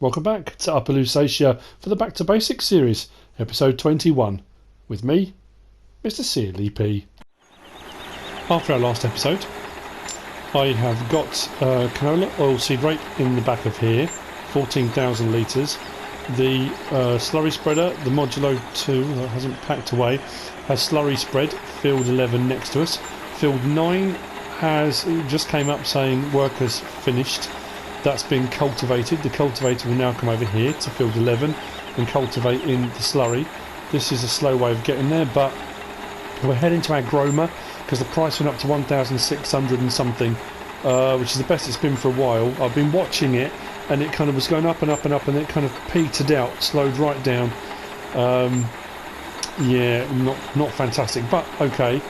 Welcome back to Upper Lusatia for the Back to Basics series, episode 21, with me, MrSealyp. After our last episode, I have got canola oilseed rape in the back of here, 14,000 litres. The slurry spreader, the Modulo 2, that hasn't packed away, has slurry spread, field 11 next to us. Field 9 has just came up saying workers finished. That's been cultivated. The cultivator will now come over here to field 11 and cultivate in the slurry. This is a slow way of getting there, but we're heading to our Groma because the price went up to 1,600 and something, which is the best it's been for a while. I've been watching it and it kind of was going up and up and up, and it kind of petered out, slowed right down. Yeah, not fantastic, but okay.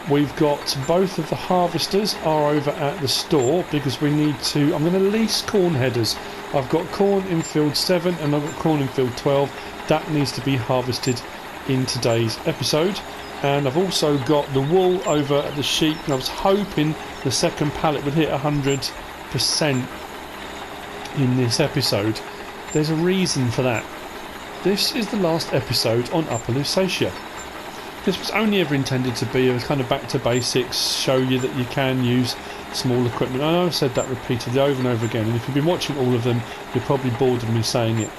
We've got both of the harvesters are over at the store because we need to. I'm going to lease corn headers. I've got corn in field 7 and I've got corn in field 12. That needs to be harvested in today's episode. And I've also got the wool over at the sheep, and I was hoping the second pallet would hit 100% in this episode. There's a reason for that. This is the last episode on Upper Lusatia. This was only ever intended to be a kind of back to basics, show you that you can use small equipment. I know I've said that repeatedly over and over again, and if you've been watching all of them, you're probably bored of me saying it.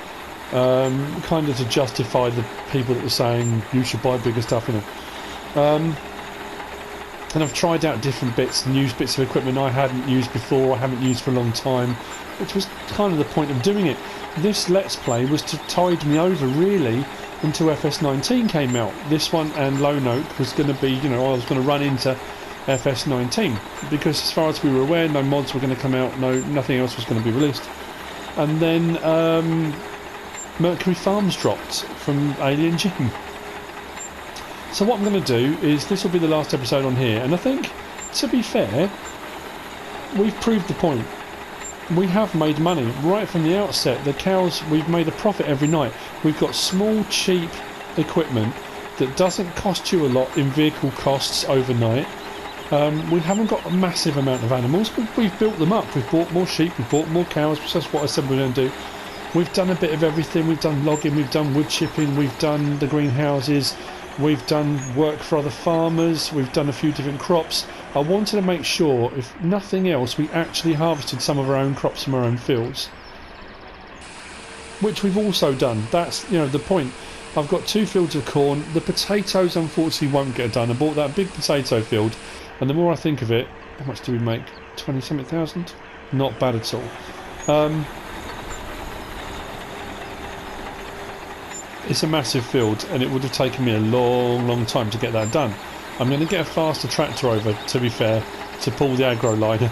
Kind of to justify the people that were saying you should buy bigger stuff, you know. And I've tried out different bits and used bits of equipment I hadn't used before, I haven't used for a long time, which was kind of the point of doing it. This Let's Play was to tide me over, really, until FS19 came out. This one and Lone Oak was going to be, you know, I was going to run into FS19 because as far as we were aware, no mods were going to come out, nothing else was going to be released. And then Mercury Farms dropped from Alien Gym. So what I'm going to do is, this will be the last episode on here, and I think, to be fair, we've proved the point. We have made money right from the outset. The cows, we've made a profit every night. We've got small, cheap equipment that doesn't cost you a lot in vehicle costs overnight. We haven't got a massive amount of animals, but we've built them up. We've bought more sheep, we've bought more cows, which is what I said we were going to do. We've done a bit of everything. We've done logging, we've done wood chipping, we've done the greenhouses, we've done work for other farmers, we've done a few different crops. I wanted to make sure, if nothing else, we actually harvested some of our own crops from our own fields, which we've also done. That's, you know, the point. I've got 2 fields of corn. The potatoes unfortunately won't get done. I bought that big potato field, and the more I think of it, how much do we make? 20-something thousand? Not bad at all. It's a massive field, and it would have taken me a long time to get that done. I'm going to get a faster tractor over, to be fair, to pull the agro liner,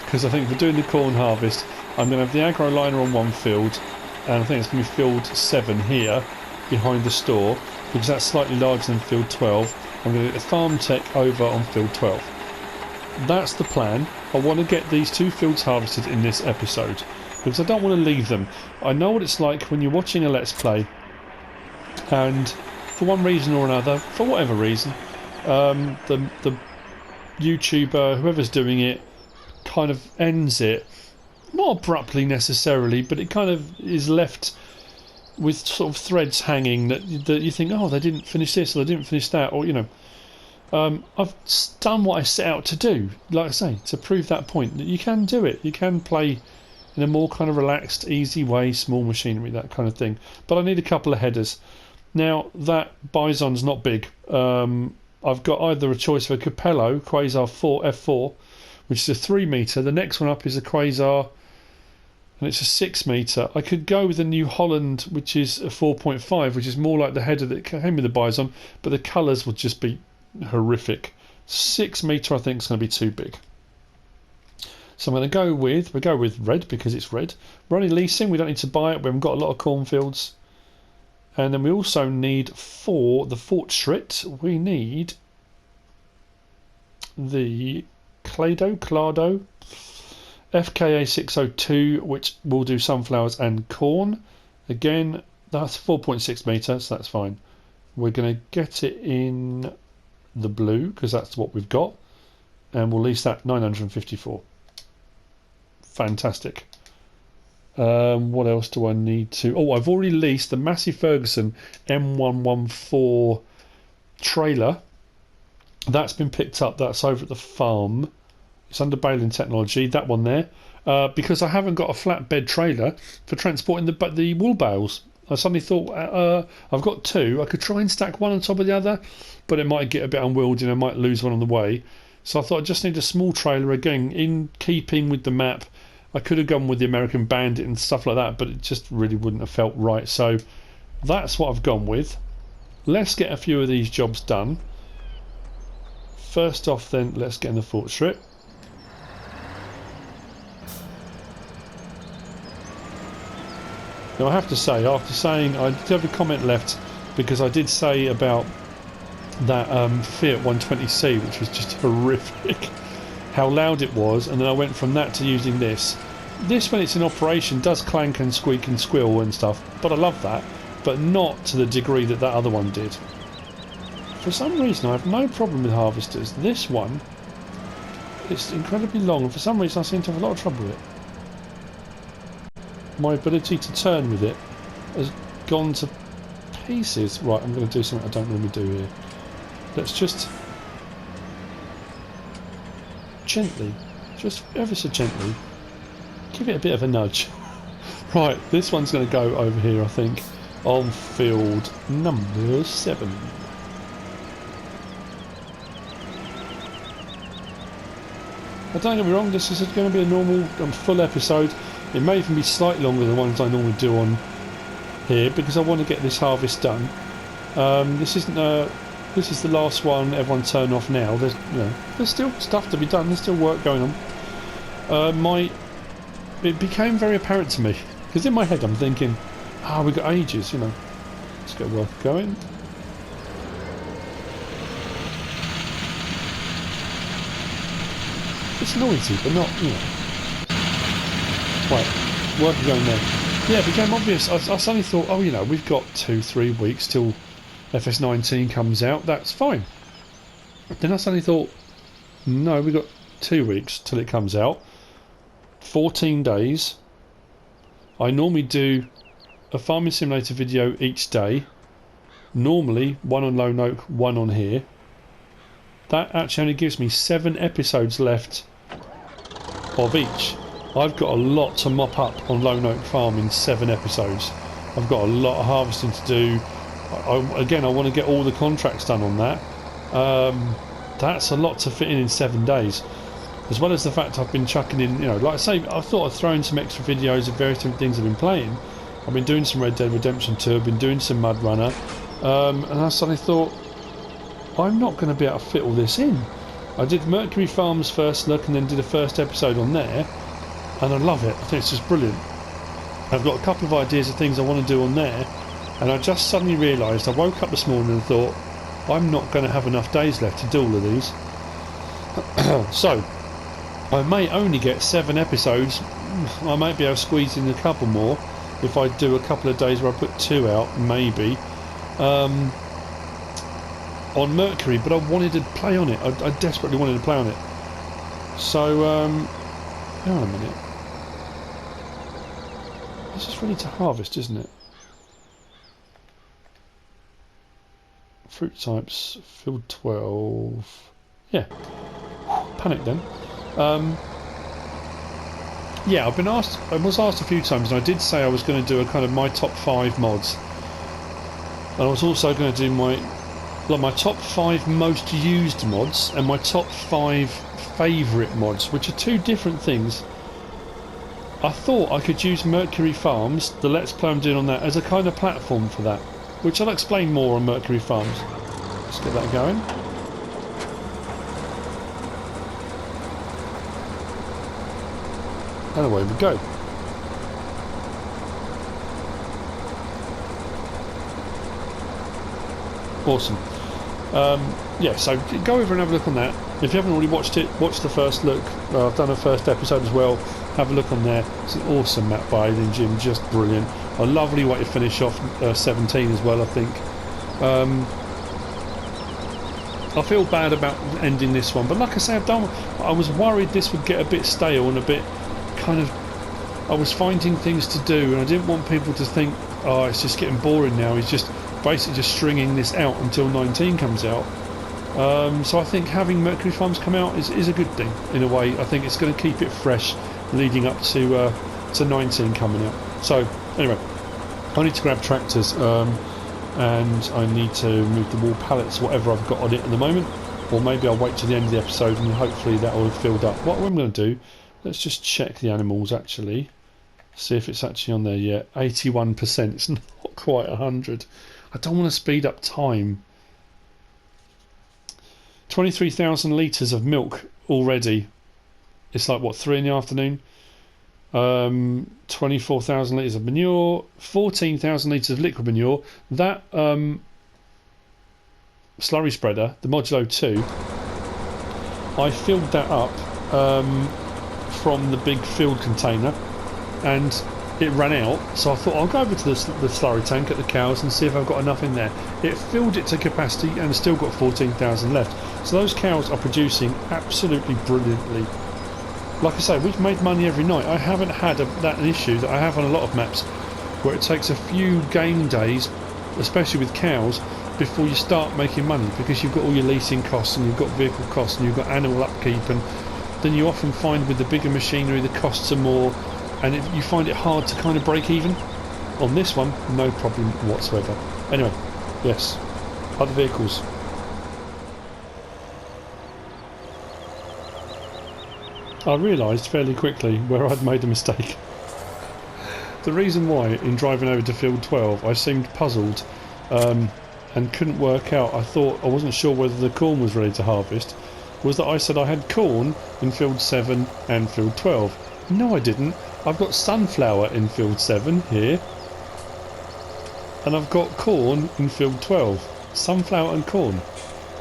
because I think for doing the corn harvest I'm going to have the agro liner on one field, and I think it's going to be field 7 here behind the store, because that's slightly larger than field 12. I'm going to get the farm tech over on field 12. That's the plan. I want to get these 2 fields harvested in this episode, because I don't want to leave them. I know what it's like when you're watching a Let's Play, and for one reason or another, for whatever reason, the YouTuber, whoever's doing it, kind of ends it, not abruptly necessarily, but it kind of is left with sort of threads hanging that you think, oh, they didn't finish this, or they didn't finish that, or, you know. I've done what I set out to do, like I say, to prove that point, that you can do it, you can play in a more kind of relaxed, easy way, small machinery, that kind of thing. But I need a couple of headers. Now, that bison's not big. I've got either a choice of a Capello Quasar F4, which is a 3 metre. The next one up is a Quasar, and it's a 6 metre. I could go with the New Holland, which is a 4.5, which is more like the header that came with the bison, but the colours would just be horrific. 6 metre I think is going to be too big. So I'm going to go with red because it's red. We're only leasing, we don't need to buy it, we haven't got a lot of cornfields. And then we also need, for the Fortschritt, we need the Klado-Fka FKA602, which will do sunflowers and corn. Again, that's 4.6 metre, so that's fine. We're going to get it in the blue because that's what we've got, and we'll lease that 954. Fantastic. What else do I need to... Oh, I've already leased the Massey Ferguson M114 trailer. That's been picked up. That's over at the farm. It's under baling technology, that one there. Because I haven't got a flatbed trailer for transporting the wool bales. I suddenly thought, I've got two. I could try and stack one on top of the other, but it might get a bit unwieldy and I might lose one on the way. So I thought I just need a small trailer, again, in keeping with the map. I could have gone with the American Bandit and stuff like that, but it just really wouldn't have felt right. So that's what I've gone with. Let's get a few of these jobs done. First off then, let's get in the fort strip. Now I have to say, after saying, I did have a comment left because I did say about that Fiat 120C, which was just horrific, how loud it was, and then I went from that to using this. This, when it's in operation, does clank and squeak and squeal and stuff, but I love that, but not to the degree that that other one did. For some reason I have no problem with harvesters. This one, it's incredibly long, and for some reason I seem to have a lot of trouble with it. My ability to turn with it has gone to pieces. Right, I'm going to do something I don't normally do here. Let's just gently, just ever so gently, give it a bit of a nudge. Right, this one's going to go over here, I think, on field number 7. But don't get me wrong, this is going to be a normal full episode. It may even be slightly longer than the ones I normally do on here because I want to get this harvest done. This isn't this is the last one. Everyone turn off now. There's still stuff to be done. There's still work going on. It became very apparent to me because in my head I'm thinking, we've got ages, let's get work going. It's noisy, but not, Right, work going there. Yeah, it became obvious. I suddenly thought, we've got 2-3 weeks till FS19 comes out. That's fine. Then I suddenly thought, no, we've got 2 weeks till it comes out. 14 days. I normally do a farming simulator video each day. Normally, one on Lone Oak, one on here. That actually only gives me 7 episodes left of each. I've got a lot to mop up on Lone Oak Farm in 7 episodes. I've got a lot of harvesting to do. I want to get all the contracts done on that. That's a lot to fit in 7 days. As well as the fact I've been chucking in, like I say, I thought I'd throw in some extra videos of various different things I've been playing. I've been doing some Red Dead Redemption 2, I've been doing some Mud Runner, and I suddenly thought, I'm not going to be able to fit all this in. I did Mercury Farm's first look and then did a first episode on there. And I love it. I think it's just brilliant. I've got a couple of ideas of things I want to do on there, and I just suddenly realised, I woke up this morning and thought, I'm not going to have enough days left to do all of these. So I may only get 7 episodes. I might be able to squeeze in a couple more if I do a couple of days where I put 2 out, maybe, on Mercury, but I wanted to play on it. I desperately wanted to play on it. So hang on a minute. This is ready to harvest, isn't it? Fruit types, field 12. Yeah. Panic then. Yeah, I was asked a few times, and I did say I was going to do a kind of my top 5 mods. And I was also going to do my top 5 most used mods and my top 5 favourite mods, which are 2 different things. I thought I could use Mercury Farms, the Let's Play I'm doing on that, as a kind of platform for that, which I'll explain more on Mercury Farms. Let's get that going. And away we go. Awesome. Yeah, so go over and have a look on that. If you haven't already watched it, watch the first look. I've done a first episode as well. Have a look on there. It's an awesome map by Alien Jim, just brilliant. A lovely way to finish off 17 as well, I think. I feel bad about ending this one, but like I say, I was worried this would get a bit stale and a bit kind of I was finding things to do, and I didn't want people to think, oh, it's just getting boring now. He's just basically just stringing this out until 19 comes out. So I think having Mercury Farms come out is a good thing in a way. I think it's going to keep it fresh leading up to 19 coming out. So anyway, I need to grab tractors and I need to move the wall pallets, whatever I've got on it at the moment, or maybe I'll wait till the end of the episode and hopefully that will have filled up. What I'm going to do, let's just check the animals actually, see if it's actually on there yet. 81%, it's not quite 100. I don't want to speed up time. 23,000 litres of milk already. It's like what, 3 in the afternoon? 24,000 litres of manure, 14,000 litres of liquid manure. That slurry spreader, the Modulo 2, I filled that up from the big filled container and it ran out, so I thought I'll go over to the slurry tank at the cows and see if I've got enough in there. It filled it to capacity and still got 14,000 left. So those cows are producing absolutely brilliantly. Like I say, we've made money every night. I haven't had that issue that I have on a lot of maps where it takes a few game days, especially with cows, before you start making money, because you've got all your leasing costs and you've got vehicle costs and you've got animal upkeep, and then you often find with the bigger machinery the costs are more, and you find it hard to kind of break even. On this one, no problem whatsoever. Anyway, yes, other vehicles. I realised fairly quickly where I'd made a mistake. The reason why, in driving over to field 12, I seemed puzzled and couldn't work out. I wasn't sure whether the corn was ready to harvest, was that I said I had corn in field 7 and field 12. No, I didn't. I've got sunflower in field 7 here, and I've got corn in field 12. Sunflower and corn,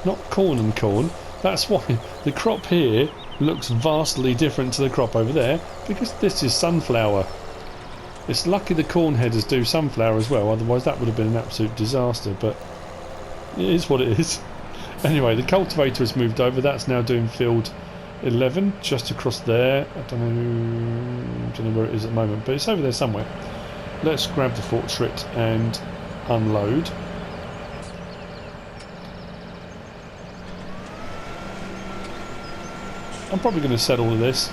not corn and corn. That's why the crop here looks vastly different to the crop over there, because this is sunflower. It's lucky the corn headers do sunflower as well, otherwise that would have been an absolute disaster, but it is what it is. Anyway, the cultivator has moved over. That's now doing field 11, just across there. I don't know where it is at the moment, but it's over there somewhere. Let's grab the forklift and unload. I'm probably going to sell all of this.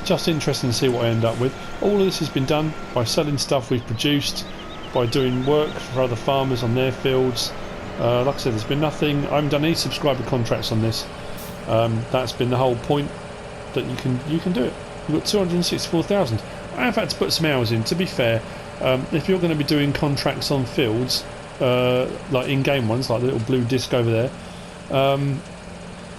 Just interesting to see what I end up with. All of this has been done by selling stuff we've produced, by doing work for other farmers on their fields. Like I said, there's been nothing. I haven't done any subscriber contracts on this. That's been the whole point, that you can do it. We've got 264,000. I have had to put some hours in. To be fair, if you're going to be doing contracts on fields, like in-game ones, like the little blue disc over there,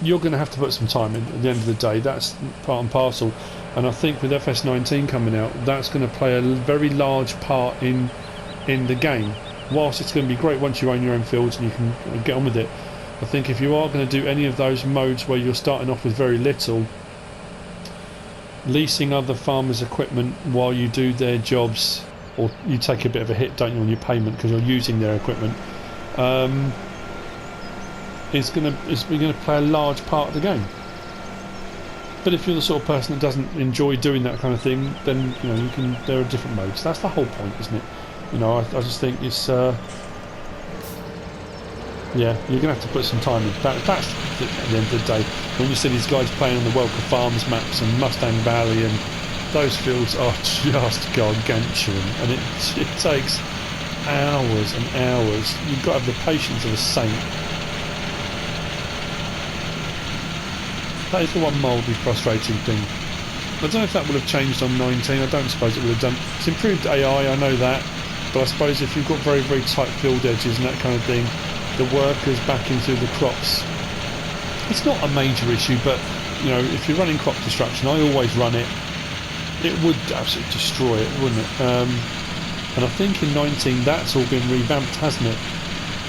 you're going to have to put some time in at the end of the day. That's part and parcel. And I think with FS19 coming out, that's going to play a very large part in the game. Whilst it's going to be great once you own your own fields and you can get on with it, I think if you are going to do any of those modes where you're starting off with very little, leasing other farmers' equipment while you do their jobs, or you take a bit of a hit, don't you, on your payment because you're using their equipment, is going to play a large part of the game. But if you're the sort of person that doesn't enjoy doing that kind of thing, then there are different modes. That's the whole point, isn't it? I just think it's yeah, you're going to have to put some time in. That's at the end of the day. When you see these guys playing on the Welker Farms maps and Mustang Valley, and those fields are just gargantuan, and it takes hours and hours. You've got to have the patience of a saint. That is the one mildly frustrating thing. I don't know if that would have changed on 19. I don't suppose it would have done. It's improved AI, I know that, but I suppose if you've got very, very tight field edges and that kind of thing, the workers backing through the crops, it's not a major issue, but if you're running crop destruction, I always run it. It would absolutely destroy it, wouldn't it? And I think in 19 that's all been revamped, hasn't it?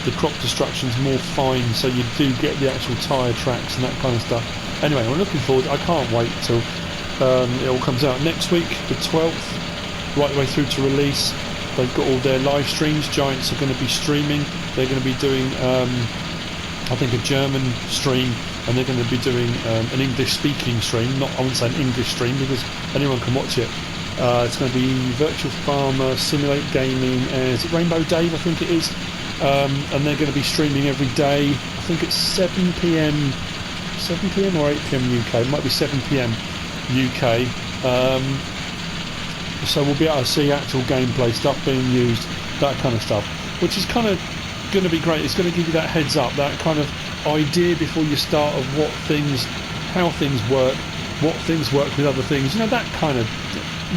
The crop destruction's more fine, so you do get the actual tyre tracks and that kind of stuff. Anyway, I'm looking forward. I can't wait till it all comes out next week, the 12th, right the way through to release. They've got all their live streams. Giants are going to be streaming. They're going to be doing, I think, a German stream, and they're going to be doing an English-speaking stream. I wouldn't say an English stream because anyone can watch it. It's going to be Virtual Farmer, Simulate Gaming, and is it Rainbow Dave? I think it is. And they're going to be streaming every day. I think it's 7 p.m. or 8 p.m. UK. It might be 7 p.m. UK. So we'll be able to see actual gameplay stuff being used, that kind of stuff, which is kind of going to be great. It's going to give you that heads up, that kind of idea before you start of how things work, what things work with other things. You know, that kind of.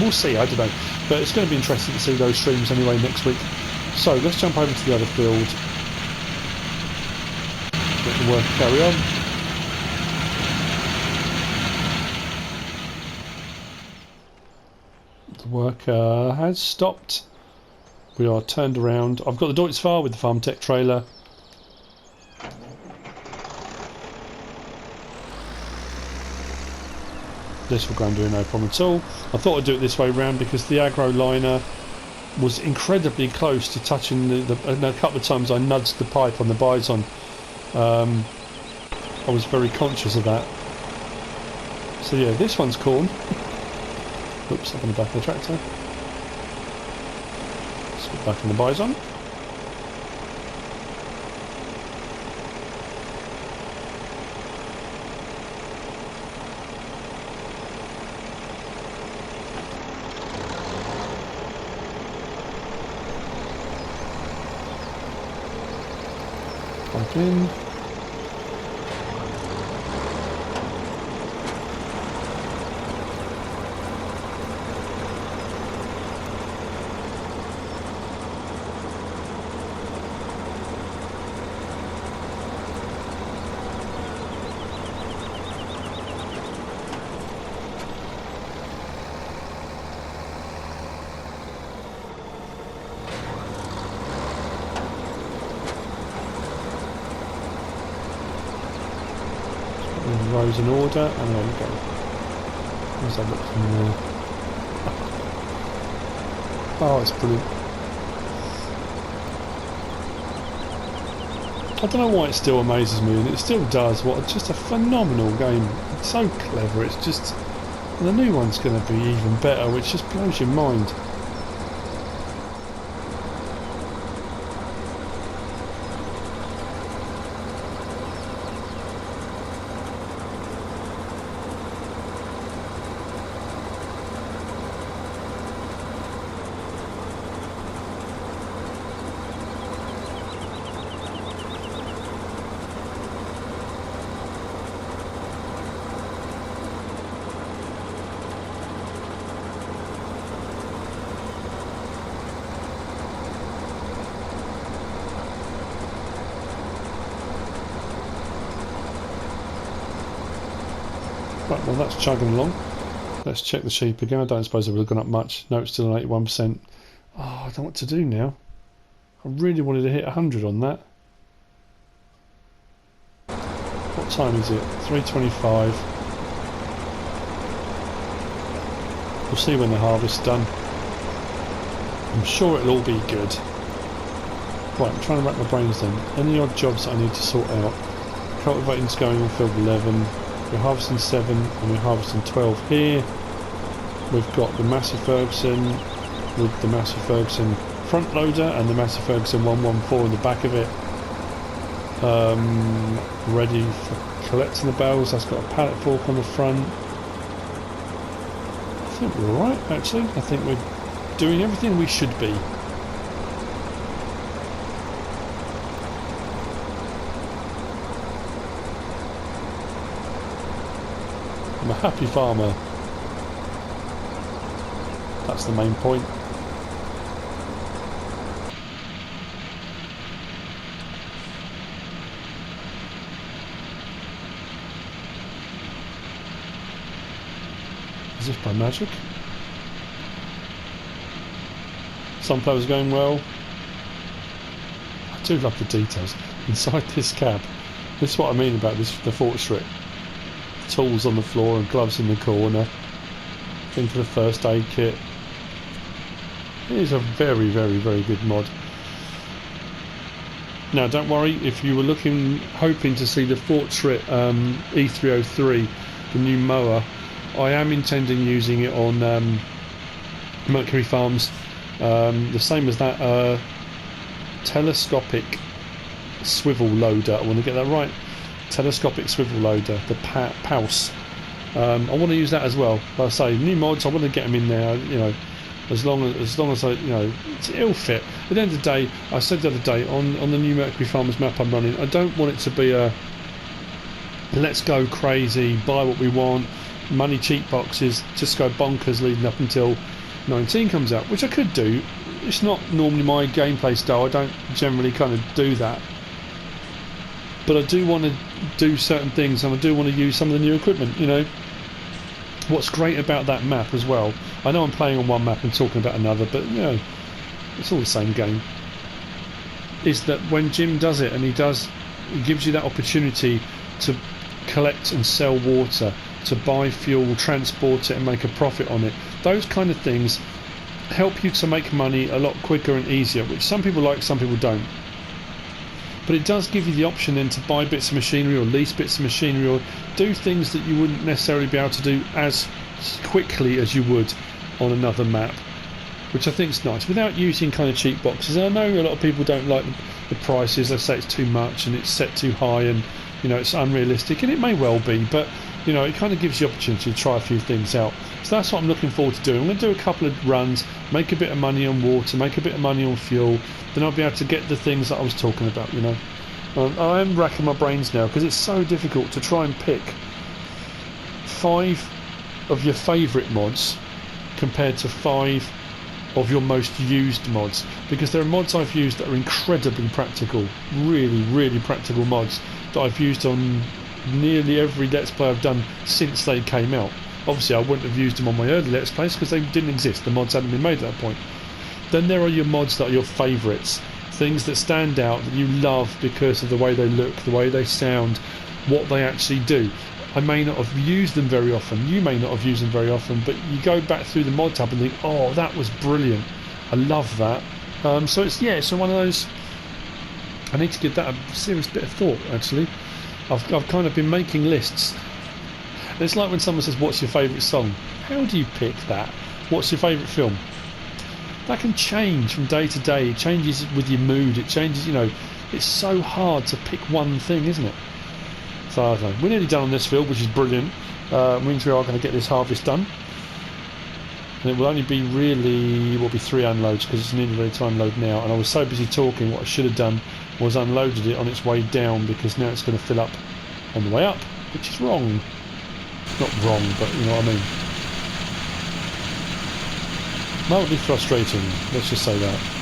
We'll see. I don't know, but it's going to be interesting to see those streams anyway next week. So let's jump over to the other field. Let the work carry on. The worker has stopped. We are turned around. I've got the Deutz-Fahr with the Farm Tech trailer. This will go and do no problem at all. I thought I'd do it this way round because the aggro liner was incredibly close to touching and a couple of times I nudged the pipe on the bison. I was very conscious of that. So yeah, this one's corn. Oops, up on the back of the tractor. Let's get back in the bison. Back in. Rows in order, and there we go. How's that look from there? Oh, it's brilliant. I don't know why it still amazes me, and it still does. What just a phenomenal game! It's so clever. It's just, and the new one's going to be even better, which just blows your mind. Right, well that's chugging along. Let's check the sheep again. I don't suppose it would have gone up much. No, it's still an 81%. Oh, I don't know what to do now. I really wanted to hit 100 on that. What time is it? 3:25. We'll see when the harvest's done. I'm sure it'll all be good. Right, I'm trying to rack my brains then. Any odd jobs that I need to sort out? Cultivating's going on field 11. We're harvesting 7 and we're harvesting 12 here. We've got the Massey Ferguson with the Massey Ferguson front loader and the Massey Ferguson 114 in the back of it. Ready for collecting the bales. That's got a pallet fork on the front. I think we're alright actually. I think we're doing everything we should be. I'm a happy farmer. That's the main point. Is this by magic? Sunflower's going well. I do love the details inside this cab. This is what I mean about this, the fork strip. Tools on the floor and gloves in the corner. Thing for the first aid kit. It is a very, very, very good mod. Now, don't worry if you were hoping to see the Fortschritt E303, the new mower. I am intending using it on Mercury farms, the same as that telescopic swivel loader. I want to get that right. Telescopic swivel loader, the Pulse. I want to use that as well. Like I say, new mods, I want to get them in there. You know, as long as I, you know, it'll fit. At the end of the day, I said the other day on the new Mercury Farmers map I'm running, I don't want it to be a let's go crazy, buy what we want, money cheat boxes, just go bonkers leading up until 19 comes out, which I could do. It's not normally my gameplay style. I don't generally kind of do that, but I do want to do certain things, and I do want to use some of the new equipment. You know, what's great about that map as well, I know I'm playing on one map and talking about another, but you know, it's all the same game, is that when Jim does it, and he gives you that opportunity to collect and sell water, to buy fuel, transport it and make a profit on it. Those kind of things help you to make money a lot quicker and easier, which some people like, some people don't. But it does give you the option then to buy bits of machinery or lease bits of machinery or do things that you wouldn't necessarily be able to do as quickly as you would on another map, which I think is nice, without using kind of cheap boxes. And I know a lot of people don't like the prices. They say it's too much and it's set too high and, you know, it's unrealistic, and it may well be, but you know, it kind of gives you the opportunity to try a few things out. So that's what I'm looking forward to doing. I'm going to do a couple of runs, make a bit of money on water, make a bit of money on fuel, then I'll be able to get the things that I was talking about, you know. I am racking my brains now because it's so difficult to try and pick 5 of your favourite mods compared to 5 of your most used mods, because there are mods I've used that are incredibly practical, really, really practical mods that I've used on nearly every Let's Play I've done since they came out. Obviously I wouldn't have used them on my early Let's Plays because they didn't exist, the mods hadn't been made at that point. Then there are your mods that are your favourites, things that stand out, that you love because of the way they look, the way they sound, what they actually do. I may not have used them very often, you may not have used them very often, but you go back through the mod tab and think, oh, that was brilliant, I love that. So it's, yeah, so one of those, I need to give that a serious bit of thought actually. I've kind of been making lists. And it's like when someone says, what's your favourite song? How do you pick that? What's your favourite film? That can change from day to day. It changes with your mood. It changes, you know. It's so hard to pick one thing, isn't it? So I don't know. We're nearly done on this field, which is brilliant. Means we are going to get this harvest done. And it will only be really, will be 3 unloads because it's nearly ready to unload now. And I was so busy talking, what I should have done was unloaded it on its way down, because now it's going to fill up on the way up, which is wrong. Not wrong, but you know what I mean. Mildly frustrating, let's just say that.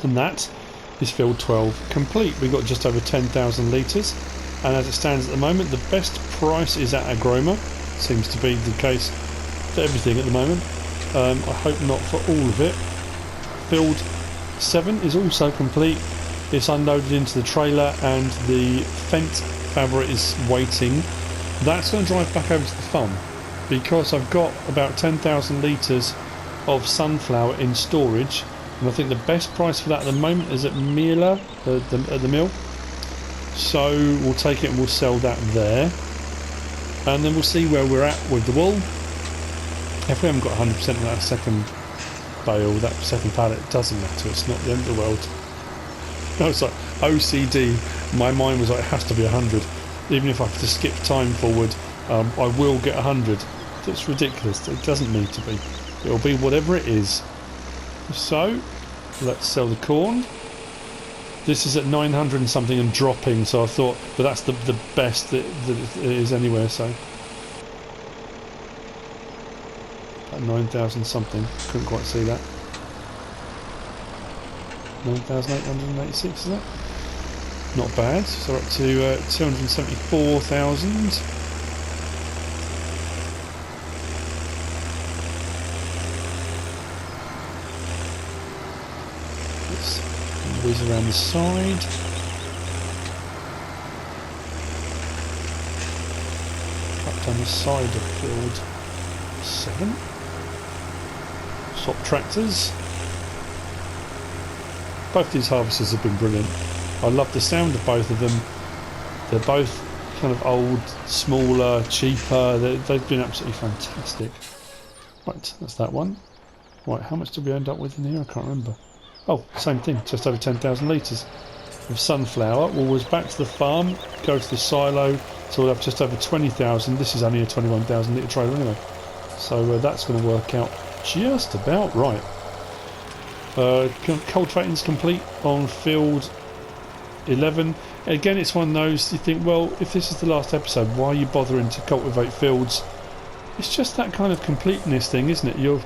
And that is field 12 complete. We've got just over 10,000 litres, and as it stands at the moment, the best price is at Agroma. Seems to be the case for everything at the moment. I hope not for all of it. Field 7 is also complete. It's unloaded into the trailer and the Fendt Fabra is waiting. That's going to drive back over to the farm, because I've got about 10,000 litres of sunflower in storage. And I think the best price for that at the moment is at Miele, at the mill. So we'll take it and we'll sell that there. And then we'll see where we're at with the wool. If we haven't got 100% of that second bale, that second pallet, it doesn't matter. It's not the end of the world. No, it's like OCD. My mind was like, it has to be 100. Even if I have to skip time forward, I will get 100. It's ridiculous. It doesn't need to be. It'll be whatever it is. So let's sell the corn. This is at 900 and something and dropping, so I thought, but that's the best that it is anywhere. So At 9,000 something. Couldn't quite see that. 9,886 is that? Not bad. So we're up to 274,000. Let's whiz around the side. Up down the side of field 7. Swap tractors. Both these harvesters have been brilliant. I love the sound of both of them. They're both kind of old, smaller, cheaper. They've been absolutely fantastic. Right, that's that one. Right, how much did we end up with in here? I can't remember. Oh, same thing, just over 10,000 litres of sunflower. We'll whiz back to the farm, go to the silo, so we'll have just over 20,000. This is only a 21,000 litre trailer anyway. So that's going to work out just about right. Cultivating's complete on field 11. Again, it's one of those, you think, well, if this is the last episode, why are you bothering to cultivate fields? It's just that kind of completeness thing, isn't it? You've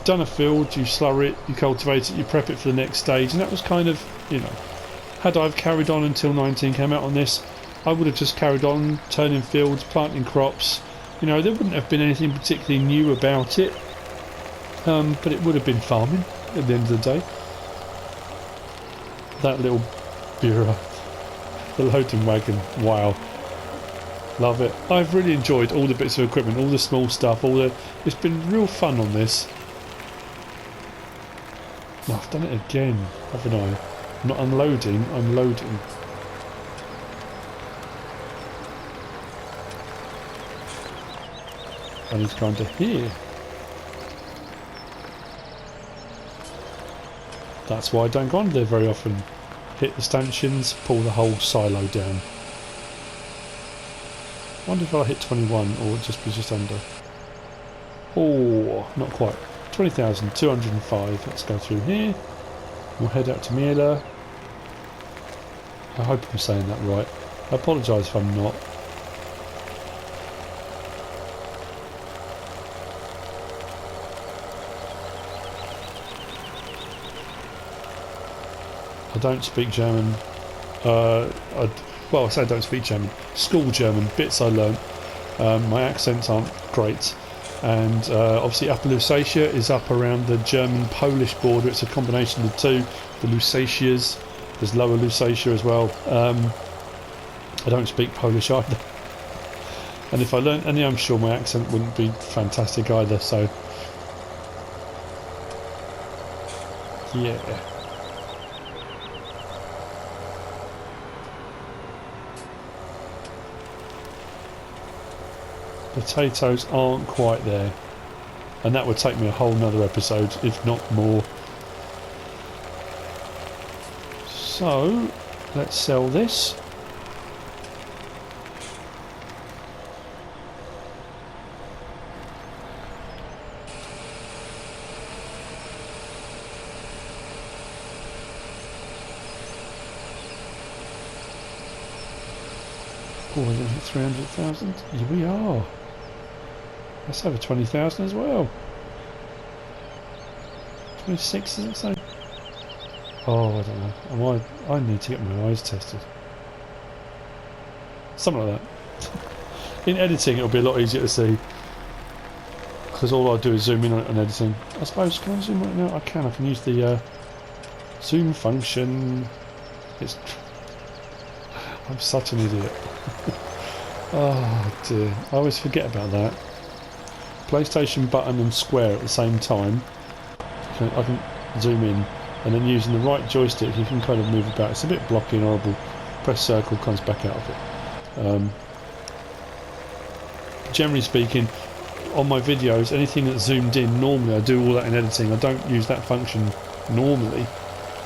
done a field, you slur it, you cultivate it, you prep it for the next stage, and that was kind of, you know, had I carried on until 19 came out on this, I would have just carried on turning fields, planting crops. You know, there wouldn't have been anything particularly new about it, but it would have been farming at the end of the day. That little Bureau, the loading wagon, wow, love it. I've really enjoyed all the bits of equipment, all the small stuff, it's been real fun on this. Oh, I've done it again, haven't I? I'm not unloading, I'm loading. I need to go into here. That's why I don't go under there very often. Hit the stanchions, pull the whole silo down. I wonder if I'll hit 21 or just be just under. Oh, not quite. 20,205. Let's go through here. We'll head out to Miele. I hope I'm saying that right. I apologise if I'm not. I don't speak German. Well, I say I don't speak German. School German, bits I learnt. My accents aren't great. And obviously Upper Lusatia is up around the German-Polish border. It's a combination of the two. The Lusatias. There's Lower Lusatia as well. I don't speak Polish either. And if I learnt any, I'm sure my accent wouldn't be fantastic either. So, yeah. Potatoes aren't quite there, and that would take me a whole nother episode, if not more. So let's sell this. Oh, we're going to hit 300,000. Here we are. That's over 20,000 as well. 26, does it say? Oh, I don't know. I need to get my eyes tested. Something like that. In editing, it'll be a lot easier to see. Because all I do is zoom in on it on editing. I suppose, can I zoom on it now? I can. I can use the zoom function. I'm such an idiot. Oh dear. I always forget about that. PlayStation button and square at the same time. I can zoom in, and then using the right joystick you can kind of move about. It's a bit blocky and horrible. Press circle, comes back out of it. Generally speaking, on my videos, anything that's zoomed in, normally I do all that in editing. I don't use that function normally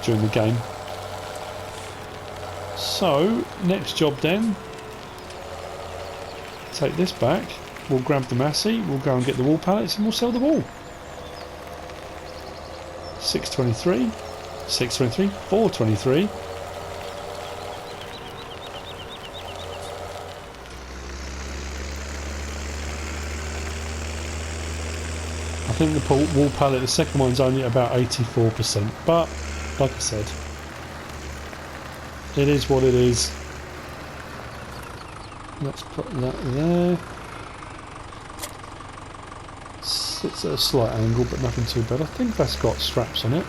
during the game. So, next job then. Take this back. We'll grab the Massey, we'll go and get the wool pallets, and we'll sell the wool. 623, 623, 423. I think the wool pallet, the second one's only about 84%, but like I said, it is what it is. Let's put that there. It's at a slight angle, but nothing too bad. I think that's got straps on it.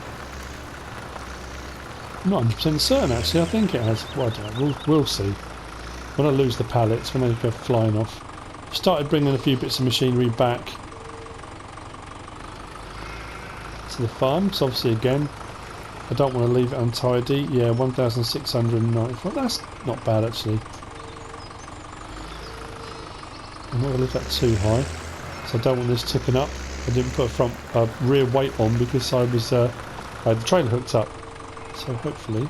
I'm not 100% certain actually, I think it has. Well, I don't know, we'll see. When I lose the pallets, when they go flying off. I've started bringing a few bits of machinery back to the farm, because obviously again, I don't want to leave it untidy. Yeah, 1,694. That's not bad actually. I'm not going to leave that too high, so I don't want this tipping up. I didn't put a rear weight on because I had the trailer hooked up. So hopefully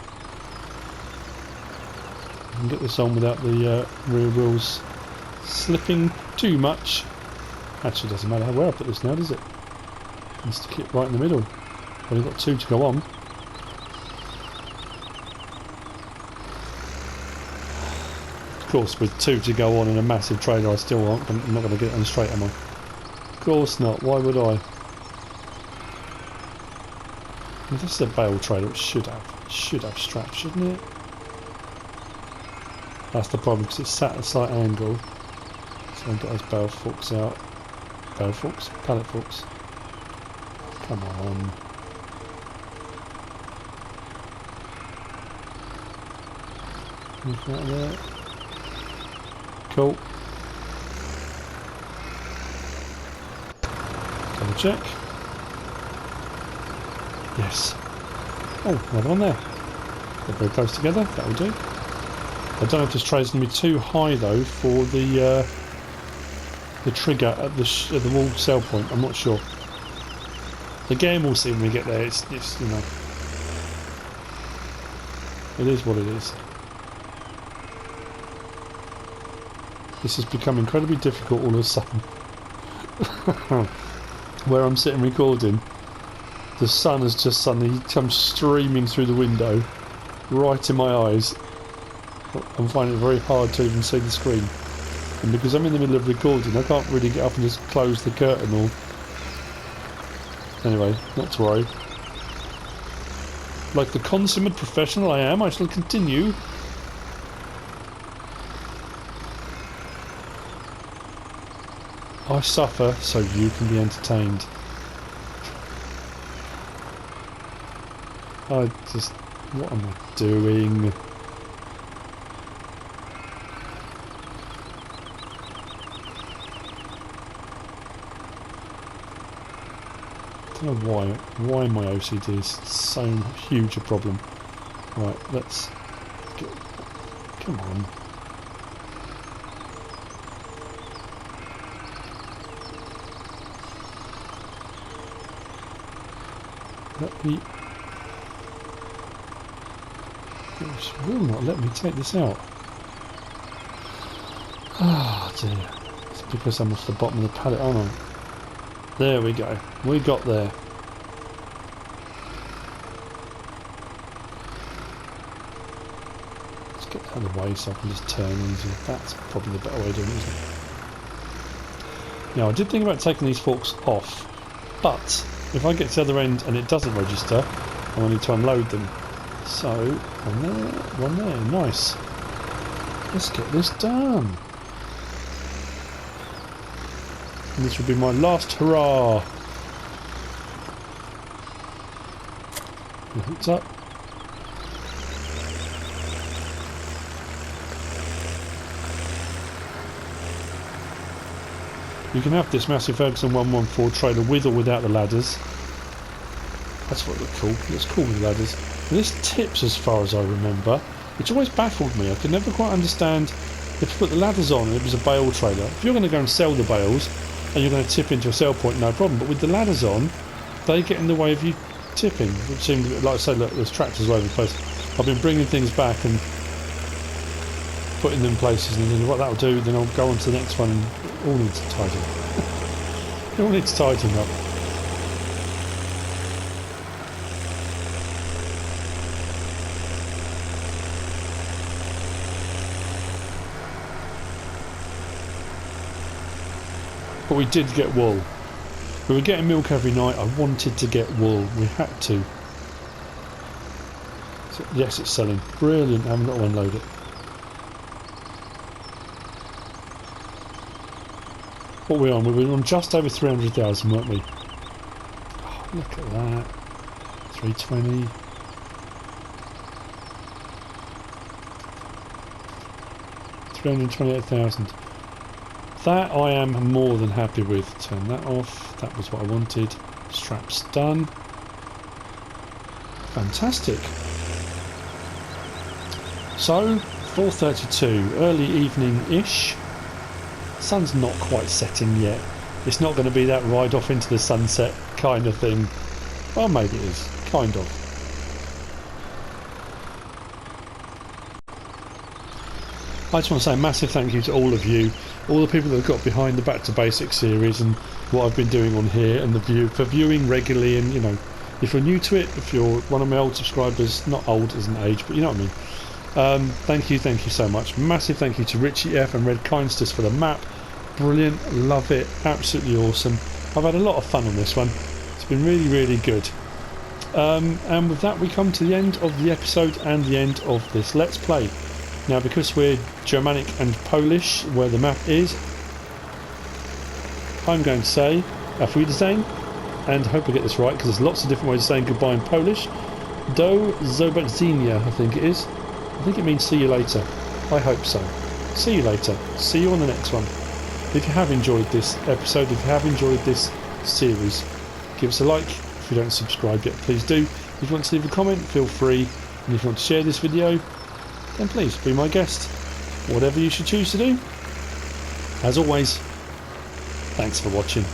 I can get this on without the rear wheels slipping too much. Actually, doesn't matter where I put this now, does it? I'll stick it right in the middle. I've only got 2 to go on. Of course, with 2 to go on and a massive trailer, I'm not going to get it on straight, am I? Of course not. Why would I? If this is a bale trailer, it should have straps, shouldn't it? That's the problem, because it's sat at a slight angle. So I've got those bale forks out. Bale forks? Pallet forks. Come on. Anything out there? Cool. Double check. Yes. Oh, another one there. They're very close together. That'll do. I don't know if this tray's going to be too high though for the trigger at the wall cell point. I'm not sure. Again, we'll see when we get there. It's you know, it is what it is. This has become incredibly difficult all of a sudden. Where I'm sitting recording, the sun has just suddenly come streaming through the window, right in my eyes. I'm finding it very hard to even see the screen. And because I'm in the middle of recording, I can't really get up and just close the curtain or... Anyway, not to worry. Like the consummate professional I am, I shall continue. I suffer so you can be entertained. What am I doing? I don't know why my OCD is so huge a problem. Right, let's get... Come on. Let me... It will not let me take this out. Ah, oh dear. It's because I'm off the bottom of the pallet, aren't I? There we go. We got there. Let's get out of the way so I can just turn easily. That's probably the better way of doing it, isn't it? Now, I did think about taking these forks off, but if I get to the other end and it doesn't register, I will need to unload them. So, one there, nice. Let's get this done. And this will be my last hurrah. Hooked up. You can have this massive Ferguson 114 trailer with or without the ladders. That's what it looked cool. It looks cool with ladders. And this tips as far as I remember, which always baffled me. I could never quite understand if you put the ladders on and it was a bale trailer. If you're going to go and sell the bales and you're going to tip into a sell point, no problem. But with the ladders on, they get in the way of you tipping. It seems, like I say, look, there's tractors all over the place. I've been bringing things back and putting them in places, and then what that'll do, then I'll go on to the next one and it all needs tidying. It all needs tidying up. But we did get wool. We were getting milk every night. I wanted to get wool. We had to. So, yes, it's selling. Brilliant. I haven't got to unload it. What were we on? We were on just over 300,000, weren't we? Oh, look at that. 320. $328,000. That I am more than happy with. Turn that off. That was what I wanted. Straps done. Fantastic. So 4:32, early evening-ish. Sun's not quite setting yet. It's not going to be that ride off into the sunset kind of thing. Well, maybe it is. Kind of. I just want to say a massive thank you to all of you, all the people that have got behind the Back to Basics series and what I've been doing on here, and for viewing regularly. And you know, if you're new to it, if you're one of my old subscribers, not old as an age, but you know what I mean. Thank you so much. Massive thank you to RitchiF and Redkeinstus for the map. Brilliant, love it, absolutely awesome. I've had a lot of fun on this one. It's been really good. And with that we come to the end of the episode and the end of this Let's Play. Now, because we're Germanic and Polish, where the map is, I'm going to say Auf Wiedersehen, and I hope I get this right because there's lots of different ways of saying goodbye in Polish. Do zobaczenia, I think it is. I think it means see you later. I hope so. See you later. See you on the next one. If you have enjoyed this episode, if you have enjoyed this series, give us a like. If you don't subscribe yet, please do. If you want to leave a comment, feel free. And if you want to share this video, then please be my guest. Whatever you should choose to do. As always, thanks for watching.